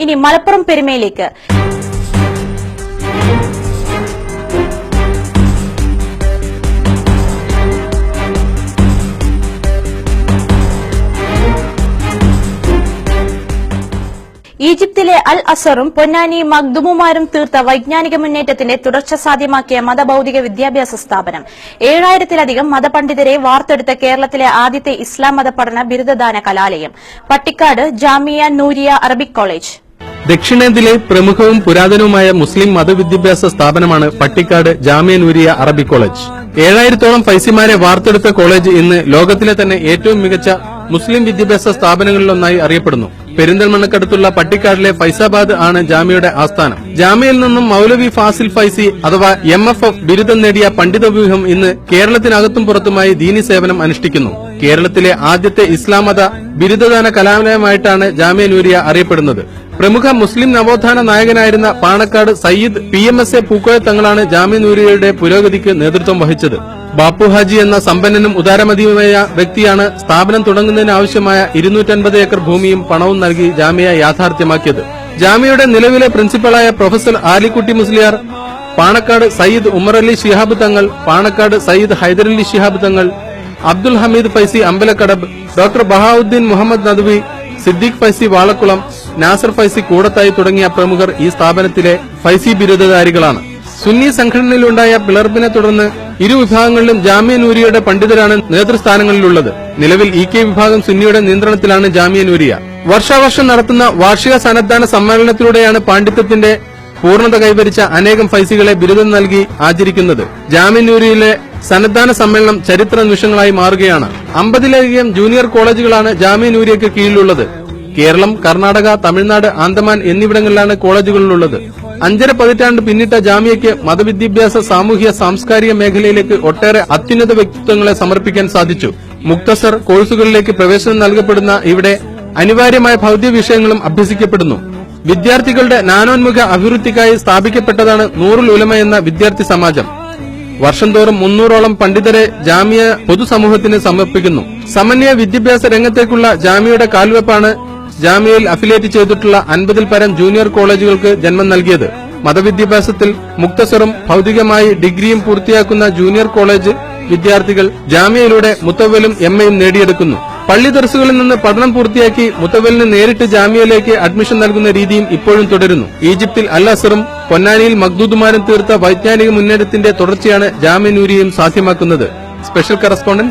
ഇനി മലപ്പുറം പെരുമയിലേക്ക്. ഈജിപ്തിലെ അൽ അസറും പൊന്നാനി മഖ്ദൂമുമാരും തീർത്ത വൈജ്ഞാനിക മുന്നേറ്റത്തിന്റെ തുടർച്ച സാധ്യമാക്കിയ മതഭൌതിക വിദ്യാഭ്യാസ സ്ഥാപനം. 7000-ലധികം മതപണ്ഡിതരെ വാർത്തെടുത്ത കേരളത്തിലെ ആദ്യത്തെ ഇസ്ലാം മതപഠന ബിരുദദാന കലാലയം. Pattikkad Jamia Nooriya Arabic college. ദക്ഷിണേന്ത്യയിലെ പ്രമുഖവും പുരാതനവുമായ മുസ്ലിം മതവിദ്യാഭ്യാസ സ്ഥാപനമാണ് പട്ടിക്കാട് ജാമിയ നൂരിയ അറബിക് കോളേജ്. 7000-ഓളം ഫൈസിമാരെ വാർത്തെടുത്ത കോളേജ് ഇന്ന് ലോകത്തിലെ തന്നെ ഏറ്റവും മികച്ച മുസ്ലിം വിദ്യാഭ്യാസ സ്ഥാപനങ്ങളിലൊന്നായി അറിയപ്പെടുന്നു. പെരിന്തൽമണ്ണക്കടുത്തുള്ള പട്ടിക്കാടിലെ ഫൈസാബാദ് ആണ് ജാമിയയുടെ ആസ്ഥാനം. ജാമിയയിൽ നിന്നും മൌലവി ഫാസിൽ ഫൈസി അഥവാ MFF ബിരുദം നേടിയ പണ്ഡിത വ്യൂഹം ഇന്ന് കേരളത്തിനകത്തും പുറത്തുമായി ദീനി സേവനം അനുഷ്ഠിക്കുന്നു. കേരളത്തിലെ ആദ്യത്തെ ഇസ്ലാം മത ബിരുദദാന കലാലയമായിട്ടാണ് ജാമിയ നൂരിയ അറിയപ്പെടുന്നത്. പ്രമുഖ മുസ്ലിം നവോത്ഥാന നായകനായിരുന്ന പാണക്കാട് സയ്യിദ് PMSA പൂക്കോയ തങ്ങളാണ് ജാമിയ നൂരിയയുടെ പുരോഗതിക്ക് നേതൃത്വം വഹിച്ചത്. ബാപ്പു ഹാജി എന്ന സമ്പന്നനും ഉദാരമതിയുമായ വ്യക്തിയാണ് സ്ഥാപനം തുടങ്ങുന്നതിനാവശ്യമായ 250 ഏക്കർ ഭൂമിയും പണവും നൽകി ജാമിയ യാഥാർത്ഥ്യമാക്കിയത്. ജാമിയയുടെ നിലവിലെ പ്രിൻസിപ്പളായ പ്രൊഫസർ ആലിക്കുട്ടി മുസ്ലിയാർ, പാണക്കാട് സയ്യിദ് ഉമർ അലി ശിഹാബ് തങ്ങൾ, പാണക്കാട് സയ്യിദ് ഹൈദരലി ശിഹാബ് തങ്ങൾ, അബ്ദുൽ ഹമീദ് ഫൈസി അമ്പലക്കടബ്, ഡോക്ടർ ബഹാവുദ്ദീൻ മുഹമ്മദ് നദ്വി, സിദ്ദീഖ് ഫൈസി വാളക്കുളം, നാസർ ഫൈസി കൂടത്തായി തുടങ്ങിയ പ്രമുഖർ ഈ സ്ഥാപനത്തിലെ ഫൈസി ബിരുദധാരികളാണ്. സുന്നി സംഘടനയിലുണ്ടായ പിളർപ്പിനെ തുടർന്ന് ഇരു വിഭാഗങ്ങളിലും ജാമിയ നൂരിയയുടെ പണ്ഡിതരാണ് നേതൃസ്ഥാനങ്ങളിലുള്ളത്. നിലവിൽ EK വിഭാഗം സുന്നിയുടെ നിയന്ത്രണത്തിലാണ് ജാമിയ നൂരിയ. വർഷാവർഷം നടത്തുന്ന വാർഷിക സന്നദ്ധാന സമ്മേളനത്തിലൂടെയാണ് പാണ്ഡിത്യത്തിന്റെ പൂർണ്ണത കൈവരിച്ച അനേകം ഫൈസികളെ ബിരുദം നൽകി ആചരിക്കുന്നത്. ജാമിയ നൂരിയയിലെ സന്നദ്ധാന സമ്മേളനം ചരിത്ര നിമിഷങ്ങളായി മാറുകയാണ്. 50-ലധികം ജൂനിയർ കോളേജുകളാണ് ജാമിയ നൂരിയയ്ക്ക് കീഴിലുള്ളത്. കേരളം, കർണാടക, തമിഴ്നാട്, ആൻഡമാൻ എന്നിവിടങ്ങളിലാണ് കോളേജുകളിലുള്ളത്. 5.5 പതിറ്റാണ്ട് പിന്നിട്ട ജാമിയയ്ക്ക് മതവിദ്യാഭ്യാസ, സാമൂഹ്യ, സാംസ്കാരിക മേഖലയിലേക്ക് ഒട്ടേറെ അത്യുന്നത വ്യക്തിത്വങ്ങളെ സമർപ്പിക്കാൻ സാധിച്ചു. മുക്തസർ കോഴ്സുകളിലേക്ക് പ്രവേശനം നൽകപ്പെടുന്ന ഇവിടെ അനിവാര്യമായ ഭൗതിക വിഷയങ്ങളും അഭ്യസിക്കപ്പെടുന്നു. വിദ്യാർത്ഥികളുടെ നാനോന്മുഖ അഭിവൃദ്ധിക്കായി സ്ഥാപിക്കപ്പെട്ടതാണ് നൂറുൽ ഉലമ എന്ന വിദ്യാർത്ഥി സമാജം. വർഷം തോറും 300-ഓളം പണ്ഡിതരെ ജാമിയ പൊതുസമൂഹത്തിന് സമർപ്പിക്കുന്നു. സമന്വയ വിദ്യാഭ്യാസ രംഗത്തേക്കുള്ള ജാമിയയുടെ കാൽവെപ്പാണ് ജാമിയയിൽ അഫിലിയേറ്റ് ചെയ്തിട്ടുള്ള 50-ൽ പരം ജൂനിയർ കോളേജുകൾക്ക് ജന്മം നൽകിയത്. മതവിദ്യാഭ്യാസത്തിൽ മുക്തസറും ഭൌതികമായി ഡിഗ്രിയും പൂർത്തിയാക്കുന്ന ജൂനിയർ കോളേജ് വിദ്യാർത്ഥികൾ ജാമിയയിലൂടെ മുത്തവ്വലും MAയും നേടിയെടുക്കുന്നു. പള്ളി ദർസുകളിൽ നിന്ന് പഠനം പൂർത്തിയാക്കി മുത്തവ്വലിന് നേരിട്ട് ജാമിയയിലേക്ക് അഡ്മിഷൻ നൽകുന്ന രീതിയും ഇപ്പോഴും തുടരുന്നു. ഈജിപ്തിൽ അൽ അസറും പൊന്നാനിയിൽ മഖ്ദൂമുമാരും തീർത്ത വൈജ്ഞാനിക മുന്നേറ്റത്തിന്റെ തുടർച്ചയാണ് ജാമിയ നൂരിയയും സാധ്യമാക്കുന്നത്. Special correspondent